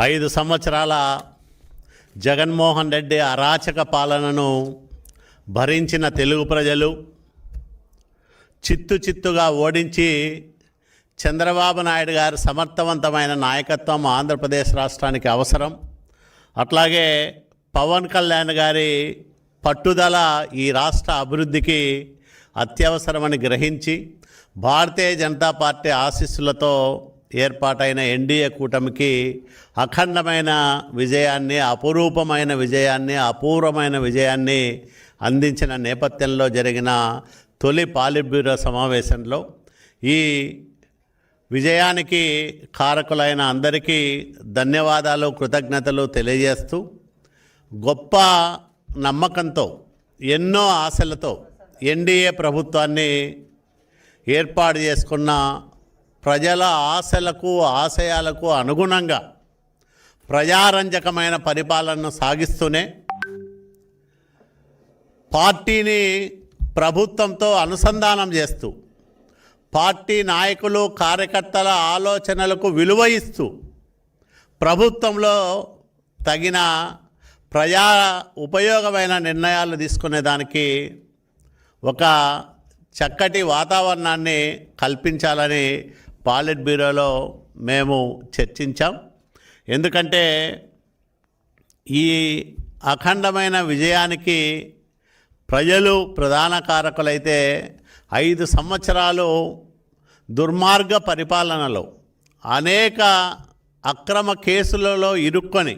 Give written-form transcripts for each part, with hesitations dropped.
5 సంవత్సరాల జగన్మోహన్ రెడ్డి అరాచక పాలనను భరించిన తెలుగు ప్రజలు చిత్తుగా ఓడించి చంద్రబాబు నాయుడు గారి సమర్థవంతమైన నాయకత్వం ఆంధ్రప్రదేశ్ రాష్ట్రానికి అవసరం. అట్లాగే పవన్ కళ్యాణ్ గారి పట్టుదల ఈ రాష్ట్ర అభివృద్ధికి అత్యవసరమని గ్రహించి భారతీయ జనతా పార్టీ ఆశీస్సులతో ఏర్పాటైన ఎన్డీఏ కూటమికి అఖండమైన విజయాన్ని, అపురూపమైన విజయాన్ని, అపూర్వమైన విజయాన్ని అందించిన నేపథ్యంలో జరిగిన తొలి పాలిట్ బ్యూరో సమావేశంలో ఈ విజయానికి కారకులైన అందరికీ ధన్యవాదాలు, కృతజ్ఞతలు తెలియజేస్తూ గొప్ప నమ్మకంతో, ఎన్నో ఆశలతో ఎన్డీఏ ప్రభుత్వాన్ని ఏర్పాటు చేసుకున్న ప్రజల ఆశలకు, ఆశయాలకు అనుగుణంగా ప్రజారంజకమైన పరిపాలనను సాగిస్తూనే పార్టీని ప్రభుత్వంతో అనుసంధానం చేస్తూ, పార్టీ నాయకులు, కార్యకర్తల ఆలోచనలకు విలువ ఇస్తూ ప్రభుత్వంలో తగిన ప్రజా ఉపయోగమైన నిర్ణయాలు తీసుకునేదానికి ఒక చక్కటి వాతావరణాన్ని కల్పించాలని పాలిట్ బ్యూరోలో మేము చర్చించాం. ఎందుకంటే ఈ అఖండమైన విజయానికి ప్రజలు ప్రధాన కారకులైతే 5 సంవత్సరాలు దుర్మార్గ పరిపాలనలో అనేక అక్రమ కేసులలో ఇరుక్కొని,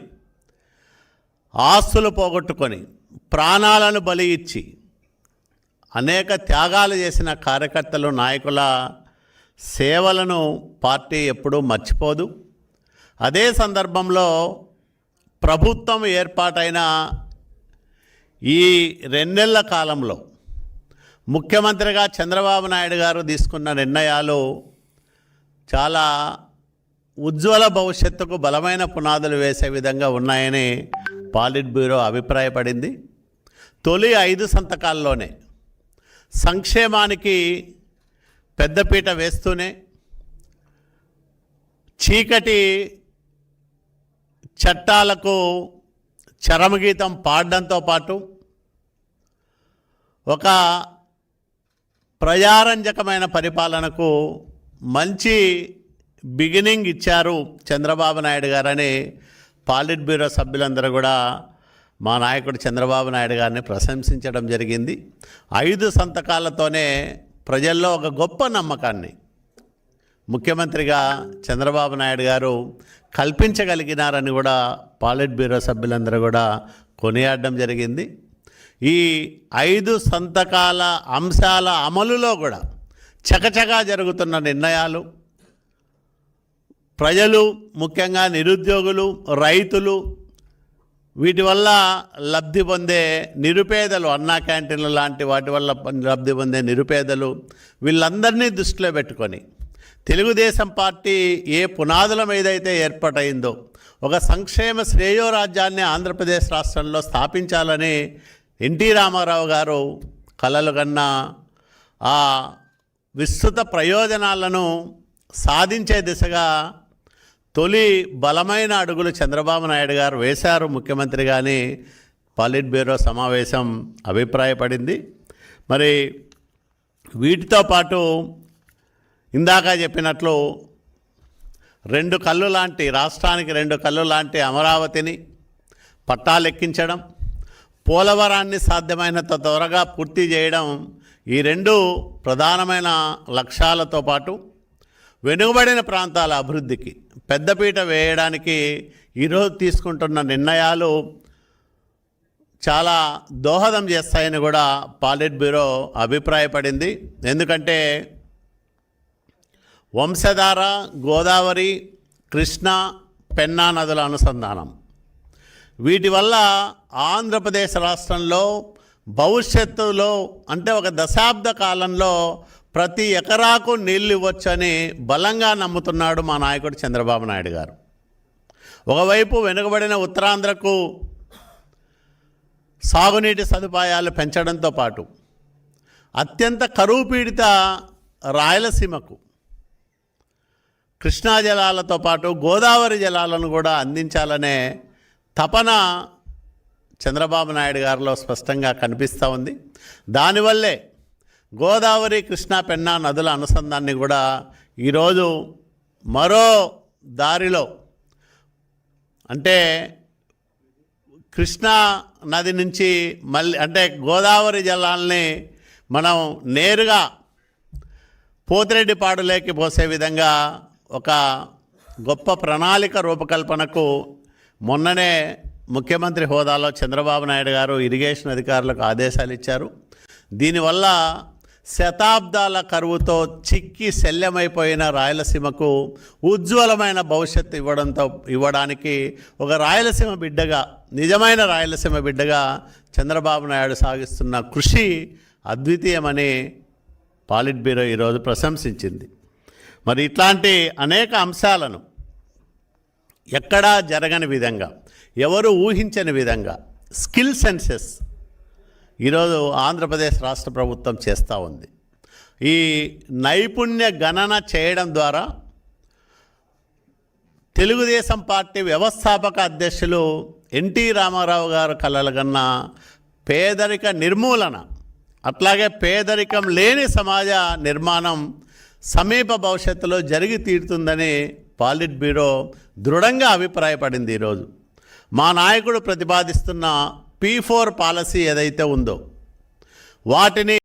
ఆస్తులు పోగొట్టుకొని, ప్రాణాలను బలి ఇచ్చి అనేక త్యాగాలు చేసిన కార్యకర్తలు, నాయకుల సేవలను పార్టీ ఎప్పుడూ మర్చిపోదు. అదే సందర్భంలో ప్రభుత్వం ఏర్పాటైన ఈ 2 నెలల కాలంలో ముఖ్యమంత్రిగా చంద్రబాబు నాయుడు గారు తీసుకున్న నిర్ణయాలు చాలా ఉజ్వల భవిష్యత్తుకు బలమైన పునాదులు వేసే విధంగా ఉన్నాయని పాలిట్ బ్యూరో అభిప్రాయపడింది. తొలి 5 సంతకాల్లోనే సంక్షేమానికి పెద్దపీట వేస్తూనే, చీకటి చట్టాలకు చరమగీతం పాడడంతో పాటు ఒక ప్రజారంజకమైన పరిపాలనకు మంచి బిగినింగ్ ఇచ్చారు చంద్రబాబు నాయుడు గారని పాలిట్ బ్యూరో సభ్యులందరూ కూడా మా నాయకుడు చంద్రబాబు నాయుడు గారిని ప్రశంసించడం జరిగింది. 5 సంతకాలతోనే ప్రజల్లో ఒక గొప్ప నమ్మకాన్ని ముఖ్యమంత్రిగా చంద్రబాబు నాయుడు గారు కల్పించగలిగినారని కూడా పాలిట్ బ్యూరో సభ్యులందరూ కూడా కొనియాడడం జరిగింది. ఈ 5 సంతకాల అంశాల అమలులో కూడా చకచకా జరుగుతున్న నిర్ణయాలు, ప్రజలు, ముఖ్యంగా నిరుద్యోగులు, రైతులు, వీటి వల్ల లబ్ధి పొందే నిరుపేదలు, అన్నా క్యాంటీన్లు లాంటి వాటి వల్ల లబ్ధి పొందే నిరుపేదలు, వీళ్ళందరినీ దృష్టిలో పెట్టుకొని తెలుగుదేశం పార్టీ ఏ పునాదుల మీద అయితే ఏర్పాటైందో ఒక సంక్షేమ శ్రేయోరాజ్యాన్ని ఆంధ్రప్రదేశ్ రాష్ట్రంలో స్థాపించాలని ఎన్టీ రామారావు గారు కలలు కన్న ఆ విస్తృత ప్రయోజనాలను సాధించే దిశగా తొలి బలమైన అడుగులు చంద్రబాబు నాయుడు గారు వేశారు ముఖ్యమంత్రిగాని పాలిట్ బ్యూరో సమావేశం అభిప్రాయపడింది. మరి వీటితో పాటు ఇందాక చెప్పినట్లు 2 కళ్ళు లాంటి, రాష్ట్రానికి 2 కళ్ళు లాంటి అమరావతిని పట్టాలెక్కించడం, పోలవరాన్ని సాధ్యమైనంత త్వరగా పూర్తి చేయడం, ఈ 2 ప్రధానమైన లక్ష్యాలతో పాటు వెనుకబడిన ప్రాంతాల అభివృద్ధికి పెద్దపీట వేయడానికి ఈరోజు తీసుకుంటున్న నిర్ణయాలు చాలా దోహదం చేస్తాయని కూడా పాలిట్ బ్యూరో అభిప్రాయపడింది. ఎందుకంటే వంశధార, గోదావరి, కృష్ణా, పెన్నా నదుల అనుసంధానం, వీటి వల్ల ఆంధ్రప్రదేశ్ రాష్ట్రంలో భవిష్యత్తులో అంటే ఒక దశాబ్ద కాలంలో ప్రతి ఎకరాకు నీళ్ళు ఇవ్వచ్చని బలంగా నమ్ముతున్నాడు మా నాయకుడు చంద్రబాబు నాయుడు గారు. ఒకవైపు వెనుకబడిన ఉత్తరాంధ్రకు సాగునీటి సదుపాయాలు పెంచడంతో పాటు అత్యంత కరువు పీడిత రాయలసీమకు కృష్ణా జలాలతో పాటు గోదావరి జలాలను కూడా అందించాలనే తపన చంద్రబాబు నాయుడు గారిలో స్పష్టంగా కనిపిస్తూ ఉంది. దానివల్లే గోదావరి, కృష్ణా, పెన్నా నదుల అనుసంధాన్ని కూడా ఈరోజు మరో దారిలో, అంటే కృష్ణా నది నుంచి మళ్ళీ అంటే గోదావరి జలాల్ని మనం నేరుగా పోతిరెడ్డిపాడులోకి పోసే విధంగా ఒక గొప్ప ప్రణాళిక రూపకల్పనకు మొన్ననే ముఖ్యమంత్రి హోదాలో చంద్రబాబు నాయుడు గారు ఇరిగేషన్ అధికారులకు ఆదేశాలు ఇచ్చారు. దీనివల్ల శతాబ్దాల కరువుతో చిక్కి శల్యమైపోయిన రాయలసీమకు ఉజ్వలమైన భవిష్యత్తు ఇవ్వడానికి ఒక రాయలసీమ బిడ్డగా, నిజమైన రాయలసీమ బిడ్డగా చంద్రబాబు నాయుడు సాగిస్తున్న కృషి అద్వితీయమని పాలిట్ బ్యూరో ఈరోజు ప్రశంసించింది. మరి ఇట్లాంటి అనేక అంశాలను ఎక్కడా జరగని విధంగా, ఎవరు ఊహించని విధంగా స్కిల్ సెన్సెస్ ఈరోజు ఆంధ్రప్రదేశ్ రాష్ట్ర ప్రభుత్వం చేస్తూ ఉంది. ఈ నైపుణ్య గణన చేయడం ద్వారా తెలుగుదేశం పార్టీ వ్యవస్థాపక అధ్యక్షులు ఎన్టీ రామారావు గారు కలలుగన్న పేదరిక నిర్మూలన, అట్లాగే పేదరికం లేని సమాజ నిర్మాణం సమీప భవిష్యత్తులో జరిగి తీరుతుందని పాలిట్ బ్యూరో దృఢంగా అభిప్రాయపడింది. ఈరోజు మా నాయకుడు ప్రతిపాదిస్తున్న P4 పాలసీ ఏదైతే ఉందో వాటిని